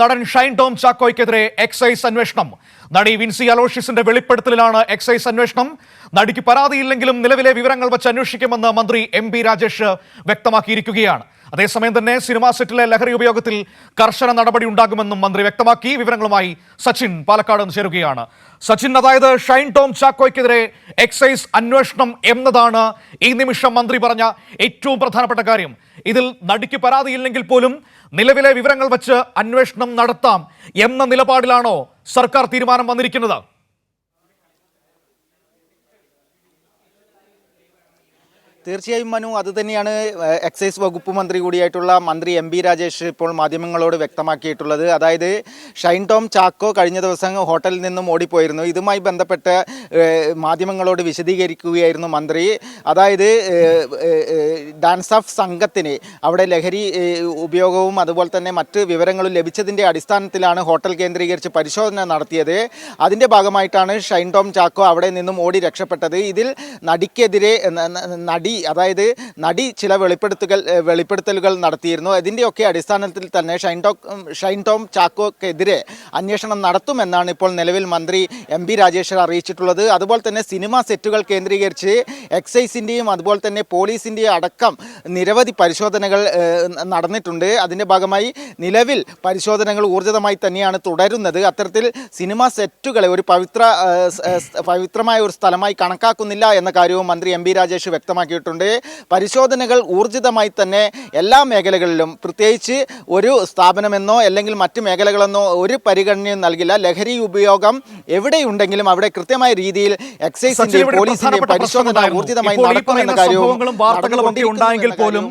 നടൻ ഷൈൻ ടോം ചാക്കോയ്ക്കെതിരെ എക്സൈസ് അന്വേഷണം. നടി വിൻസി അലോഷ്യസിന്റെ വെളിപ്പെടുത്തലിലാണ് എക്സൈസ് അന്വേഷണം. നടിക്ക് പരാതിയില്ലെങ്കിലും നിലവിലെ വിവരങ്ങൾ വെച്ച് അന്വേഷിക്കുമെന്ന് മന്ത്രി എം.ബി. രാജേഷ് വ്യക്തമാക്കിയിരിക്കുകയാണ്. അതേസമയം തന്നെ സിനിമാ സെറ്റിലെ ലഹരി ഉപയോഗത്തിൽ കർശന നടപടി ഉണ്ടാകുമെന്നും മന്ത്രി വ്യക്തമാക്കി. വിവരങ്ങളുമായി സച്ചിൻ പാലക്കാട് ചേരുകയാണ്. സച്ചിൻ, അതായത് ഷൈൻ ടോം ചാക്കോയ്ക്കെതിരെ എക്സൈസ് അന്വേഷണം എന്നതാണ് ഈ നിമിഷം മന്ത്രി പറഞ്ഞ ഏറ്റവും പ്രധാനപ്പെട്ട കാര്യം. ഇതിൽ നടിക്ക് പരാതിയില്ലെങ്കിൽ പോലും നിലവിലെ വിവരങ്ങൾ വെച്ച് അന്വേഷണം നടത്താം എന്ന നിലപാടിലാണോ സർക്കാർ തീരുമാനം വന്നിരിക്കുന്നത്? തീർച്ചയായും മനു, അതുതന്നെയാണ് എക്സൈസ് വകുപ്പ് മന്ത്രി കൂടിയായിട്ടുള്ള മന്ത്രി എം.ബി. രാജേഷ് ഇപ്പോൾ മാധ്യമങ്ങളോട് വ്യക്തമാക്കിയിട്ടുള്ളത്. അതായത് ഷൈൻ ടോം ചാക്കോ കഴിഞ്ഞ ദിവസം ഹോട്ടലിൽ നിന്നും ഓടിപ്പോയിരുന്നു. ഇതുമായി ബന്ധപ്പെട്ട് മാധ്യമങ്ങളോട് വിശദീകരിക്കുകയായിരുന്നു മന്ത്രി. അതായത് ഡാൻസ് ഓഫ് സംഘത്തിന് അവിടെ ലഹരി ഉപയോഗവും അതുപോലെ തന്നെ മറ്റ് വിവരങ്ങളും ലഭിച്ചതിൻ്റെ അടിസ്ഥാനത്തിലാണ് ഹോട്ടൽ കേന്ദ്രീകരിച്ച് പരിശോധന നടത്തിയത്. അതിൻ്റെ ഭാഗമായിട്ടാണ് ഷൈൻ ടോം ചാക്കോ അവിടെ നിന്നും ഓടി രക്ഷപ്പെട്ടത്. ഇതിൽ നടിക്കെതിരെ അതായത് നടി ചില വെളിപ്പെടുത്തലുകൾ നടത്തിയിരുന്നു. ഇതിൻ്റെയൊക്കെ അടിസ്ഥാനത്തിൽ തന്നെ ഷൈൻ ടോം ചാക്കോക്കെതിരെ അന്വേഷണം നടത്തുമെന്നാണ് ഇപ്പോൾ നിലവിൽ മന്ത്രി എം.ബി. രാജേഷ് അറിയിച്ചിട്ടുള്ളത്. അതുപോലെ തന്നെ സിനിമാ സെറ്റുകൾ കേന്ദ്രീകരിച്ച് എക്സൈസിൻ്റെയും അതുപോലെ തന്നെ പോലീസിൻ്റെയും അടക്കം നിരവധി പരിശോധനകൾ നടന്നിട്ടുണ്ട്. അതിൻ്റെ ഭാഗമായി നിലവിൽ പരിശോധനകൾ ഊർജിതമായി തന്നെയാണ് തുടരുന്നത്. അത്തരത്തിൽ സിനിമാ സെറ്റുകളെ ഒരു പവിത്രമായ ഒരു സ്ഥലമായി കണക്കാക്കുന്നില്ല എന്ന കാര്യവും മന്ത്രി എം.ബി. രാജേഷ് വ്യക്തമാക്കിയിട്ടുണ്ട്. പരിശോധനകൾ ഊർജിതമായി തന്നെ എല്ലാ മേഖലകളിലും, പ്രത്യേകിച്ച് ഒരു സ്ഥാപനമെന്നോ അല്ലെങ്കിൽ മറ്റ് മേഖലകളെന്നോ ഒരു പരിഗണനയും നൽകില്ല. ലഹരി ഉപയോഗം എവിടെയുണ്ടെങ്കിലും അവിടെ കൃത്യമായ രീതിയിൽ എക്സൈസിന്റെയും പോലീസിന്റെയും പരിശോധന ഊർജിതമായി നടക്കുമെന്ന കാര്യവും ഉണ്ടായെങ്കിൽ പോലും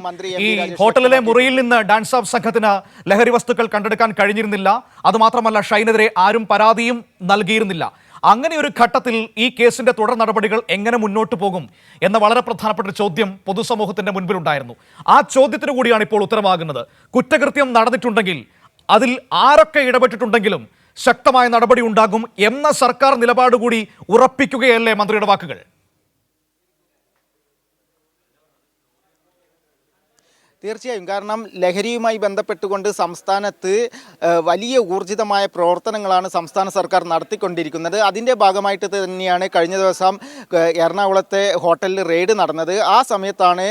ഈ ഹോട്ടലിലെ മുറിയിൽ നിന്ന് ഡാൻസ് ഓഫ് സംഘത്തിന് ലഹരി വസ്തുക്കൾ കണ്ടെടുക്കാൻ കഴിഞ്ഞിരുന്നില്ല. അതുമാത്രമല്ല, ഷൈനെതിരെ ആരും പരാതിയും നൽകിയിരുന്നില്ല. അങ്ങനെ ഒരു ഘട്ടത്തിൽ ഈ കേസിന്റെ തുടർ നടപടികൾ എങ്ങനെ മുന്നോട്ട് പോകും എന്ന വളരെ പ്രധാനപ്പെട്ട ഒരു ചോദ്യം പൊതുസമൂഹത്തിന്റെ മുൻപിലുണ്ടായിരുന്നു. ആ ചോദ്യത്തിന് കൂടിയാണ് ഇപ്പോൾ ഉത്തരവാകുന്നത്. കുറ്റകൃത്യം നടന്നിട്ടുണ്ടെങ്കിൽ അതിൽ ആരൊക്കെ ഇടപെട്ടിട്ടുണ്ടെങ്കിലും ശക്തമായ നടപടി ഉണ്ടാകും എന്ന സർക്കാർ നിലപാട് കൂടി ഉറപ്പിക്കുകയല്ലേ മന്ത്രിയുടെ വാക്കുകൾ? തീർച്ചയായും. കാരണം ലഹരിയുമായി ബന്ധപ്പെട്ടുകൊണ്ട് സംസ്ഥാനത്ത് വലിയ ഊർജിതമായ പ്രവർത്തനങ്ങളാണ് സംസ്ഥാന സർക്കാർ നടത്തിക്കൊണ്ടിരിക്കുന്നത്. അതിൻ്റെ ഭാഗമായിട്ട് തന്നെയാണ് കഴിഞ്ഞ ദിവസം എറണാകുളത്തെ ഹോട്ടലിൽ റെയ്ഡ് നടന്നത്. ആ സമയത്താണ്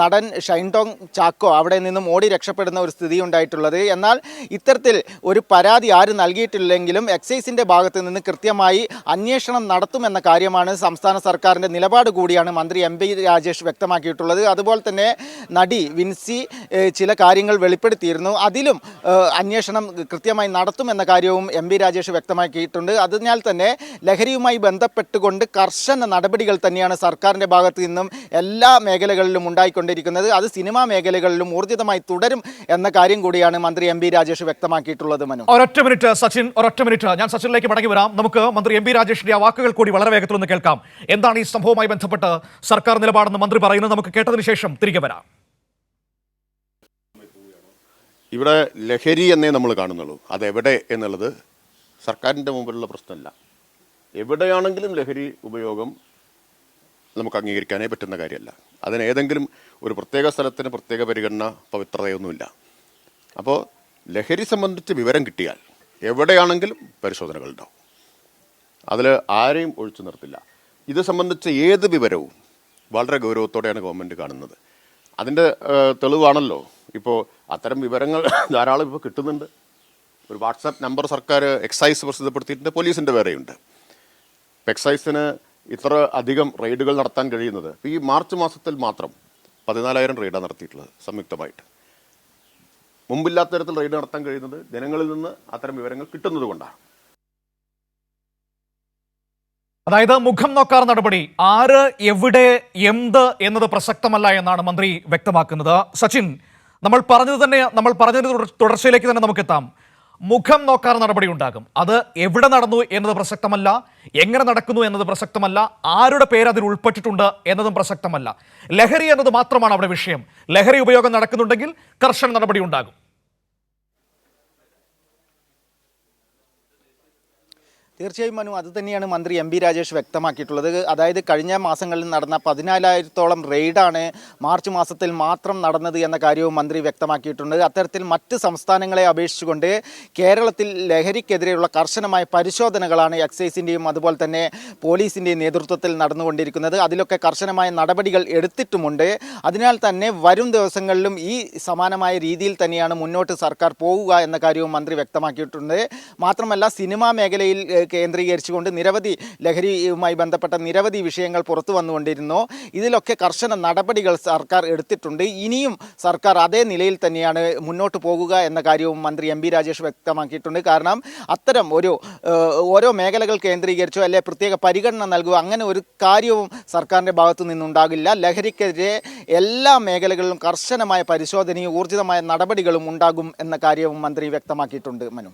നടൻ ഷൈൻ ടോം ചാക്കോ അവിടെ നിന്നും ഓടി രക്ഷപ്പെടുന്ന ഒരു സ്ഥിതി ഉണ്ടായിട്ടുള്ളത്. എന്നാൽ ഇത്തരത്തിൽ ഒരു പരാതി ആരും നൽകിയിട്ടില്ലെങ്കിലും എക്സൈസിൻ്റെ ഭാഗത്ത് നിന്ന് കൃത്യമായി അന്വേഷണം നടത്തുമെന്ന കാര്യമാണ് സംസ്ഥാന സർക്കാരിൻ്റെ നിലപാട് കൂടിയാണ് മന്ത്രി എം.ബി. രാജേഷ് വ്യക്തമാക്കിയിട്ടുള്ളത്. അതുപോലെ തന്നെ നടി വിൻസി ചില കാര്യങ്ങൾ വെളിപ്പെടുത്തിയിരുന്നു. അതിലും അന്വേഷണം കൃത്യമായി നടത്തുമെന്ന കാര്യവും എം.ബി. രാജേഷ് വ്യക്തമാക്കിയിട്ടുണ്ട്. അതിനാൽ തന്നെ ലഹരിയുമായി ബന്ധപ്പെട്ടുകൊണ്ട് കർശന നടപടികൾ തന്നെയാണ് സർക്കാരിൻ്റെ ഭാഗത്ത് നിന്നും എല്ലാ മേഖലകളിലും ഉണ്ടായിക്കൊണ്ടിരിക്കുന്നത്. അത് സിനിമാ മേഖലകളിലും ഊർജിതമായി തുടരും എന്ന കാര്യം കൂടിയാണ് മന്ത്രി എം.ബി. രാജേഷ് വ്യക്തമാക്കിയിട്ടുള്ളത്. മനു, ഒരൊറ്റ മിനിറ്റ് സച്ചിൻ, ഒരൊറ്റ മിനിറ്റ്. ഞാൻ സച്ചിനിലേക്ക് മടങ്ങി വരാം. നമുക്ക് മന്ത്രി എം.ബി. രാജേഷിന്റെ ആ വാക്കുകൾ കൂടി വളരെ വേഗത്തിലൊന്ന് കേൾക്കാം. എന്താണ് ഈ സംഭവവുമായി ബന്ധപ്പെട്ട് സർക്കാർ നിലപാടെന്ന് മന്ത്രി പറയുന്നത്? നമുക്ക് കേട്ടതിന് ശേഷം തിരികെ വരാം. ഇവിടെ ലഹരി എന്നേ നമ്മൾ കാണുന്നുള്ളൂ. അതെവിടെ എന്നുള്ളത് സർക്കാരിൻ്റെ മുമ്പിലുള്ള പ്രശ്നമല്ല. എവിടെയാണെങ്കിലും ലഹരി ഉപയോഗം നമുക്ക് അംഗീകരിക്കാനേ പറ്റുന്ന കാര്യമല്ല. അതിന് ഏതെങ്കിലും ഒരു പ്രത്യേക സ്ഥലത്തിന് പ്രത്യേക പരിഗണന, പവിത്രതയൊന്നുമില്ല. അപ്പോൾ ലഹരി സംബന്ധിച്ച് വിവരം കിട്ടിയാൽ എവിടെയാണെങ്കിലും പരിശോധനകളുണ്ടാവും. അതിൽ ആരെയും ഒഴിച്ചു നിർത്തില്ല. ഇത് സംബന്ധിച്ച് ഏത് വിവരവും വളരെ ഗൗരവത്തോടെയാണ് ഗവൺമെൻറ് കാണുന്നത്. അതിൻ്റെ തെളിവാണല്ലോ ഇപ്പോൾ അത്തരം വിവരങ്ങൾ ധാരാളം ഇപ്പോൾ കിട്ടുന്നുണ്ട്. ഒരു വാട്സാപ്പ് നമ്പർ സർക്കാർ എക്സൈസ് പ്രസിദ്ധപ്പെടുത്തിയിട്ടുണ്ട്, പോലീസിൻ്റെ വേറെയുണ്ട്. എക്സൈസിന് ഇത്ര അധികം റെയ്ഡുകൾ നടത്താൻ കഴിയുന്നത് ഈ മാർച്ച് മാസത്തിൽ മാത്രം 14,000 റെയ്ഡാണ് നടത്തിയിട്ടുള്ളത് സംയുക്തമായിട്ട്. മുമ്പില്ലാത്ത തരത്തിൽ റെയ്ഡ് നടത്താൻ കഴിയുന്നത് ജനങ്ങളിൽ നിന്ന് അത്തരം വിവരങ്ങൾ കിട്ടുന്നത് കൊണ്ടാണ്. അതായത് മുഖം നോക്കാർ നടപടി, ആര് എവിടെ എന്ത് എന്നത് പ്രസക്തമല്ല എന്നാണ് മന്ത്രി വ്യക്തമാക്കുന്നത്. സച്ചിൻ, നമ്മൾ പറഞ്ഞതിന് തുടർച്ചയിലേക്ക് തന്നെ നമുക്കെത്താം. മുഖം നോക്കാർ നടപടി ഉണ്ടാകും. അത് എവിടെ നടന്നു എന്നത് പ്രസക്തമല്ല, എങ്ങനെ നടക്കുന്നു എന്നത് പ്രസക്തമല്ല, ആരുടെ പേര് അതിൽ ഉൾപ്പെട്ടിട്ടുണ്ട് എന്നതും പ്രസക്തമല്ല. ലഹരി എന്നത് മാത്രമാണ് അവിടെ വിഷയം. ലഹരി ഉപയോഗം നടക്കുന്നുണ്ടെങ്കിൽ കർശന നടപടി ഉണ്ടാകും. തീർച്ചയായും മനു, അത് തന്നെയാണ് മന്ത്രി എം ബി രാജേഷ് വ്യക്തമാക്കിയിട്ടുള്ളത്. അതായത് കഴിഞ്ഞ മാസങ്ങളിൽ നടന്ന 14,000-ഓളം റെയ്ഡാണ് മാർച്ച് മാസത്തിൽ മാത്രം നടന്നത് എന്ന കാര്യവും മന്ത്രി വ്യക്തമാക്കിയിട്ടുണ്ട്. അത്തരത്തിൽ മറ്റ് സംസ്ഥാനങ്ങളെ അപേക്ഷിച്ചുകൊണ്ട് കേരളത്തിൽ ലഹരിക്കെതിരെയുള്ള കർശനമായ പരിശോധനകളാണ് എക്സൈസിൻ്റെയും അതുപോലെ തന്നെ പോലീസിൻ്റെയും നേതൃത്വത്തിൽ നടന്നുകൊണ്ടിരിക്കുന്നത്. അതിലൊക്കെ കർശനമായ നടപടികൾ എടുത്തിട്ടുമുണ്ട്. അതിനാൽ തന്നെ വരും ദിവസങ്ങളിലും ഈ സമാനമായ രീതിയിൽ തന്നെയാണ് മുന്നോട്ട് സർക്കാർ പോകുക എന്ന കാര്യവും മന്ത്രി വ്യക്തമാക്കിയിട്ടുണ്ട്. മാത്രമല്ല, സിനിമാ മേഖലയിൽ കേന്ദ്രീകരിച്ചുകൊണ്ട് നിരവധി ലഹരിയുമായി ബന്ധപ്പെട്ട നിരവധി വിഷയങ്ങൾ പുറത്തു വന്നുകൊണ്ടിരുന്നു. ഇതിലൊക്കെ കർശന നടപടികൾ സർക്കാർ എടുത്തിട്ടുണ്ട്. ഇനിയും സർക്കാർ അതേ നിലയിൽ തന്നെയാണ് മുന്നോട്ട് പോകുക എന്ന കാര്യവും മന്ത്രി എം ബി രാജേഷ് വ്യക്തമാക്കിയിട്ടുണ്ട്. കാരണം അത്തരം ഓരോ മേഖലകൾ കേന്ദ്രീകരിച്ചോ അല്ലെ പ്രത്യേക പരിഗണന നൽകുക അങ്ങനെ ഒരു കാര്യവും സർക്കാരിൻ്റെ ഭാഗത്തു നിന്നുണ്ടാകില്ല. ലഹരിക്കെതിരെ എല്ലാ മേഖലകളിലും കർശനമായ പരിശോധനയും ഊർജിതമായ നടപടികളും ഉണ്ടാകും എന്ന കാര്യവും മന്ത്രി വ്യക്തമാക്കിയിട്ടുണ്ട്. മനു.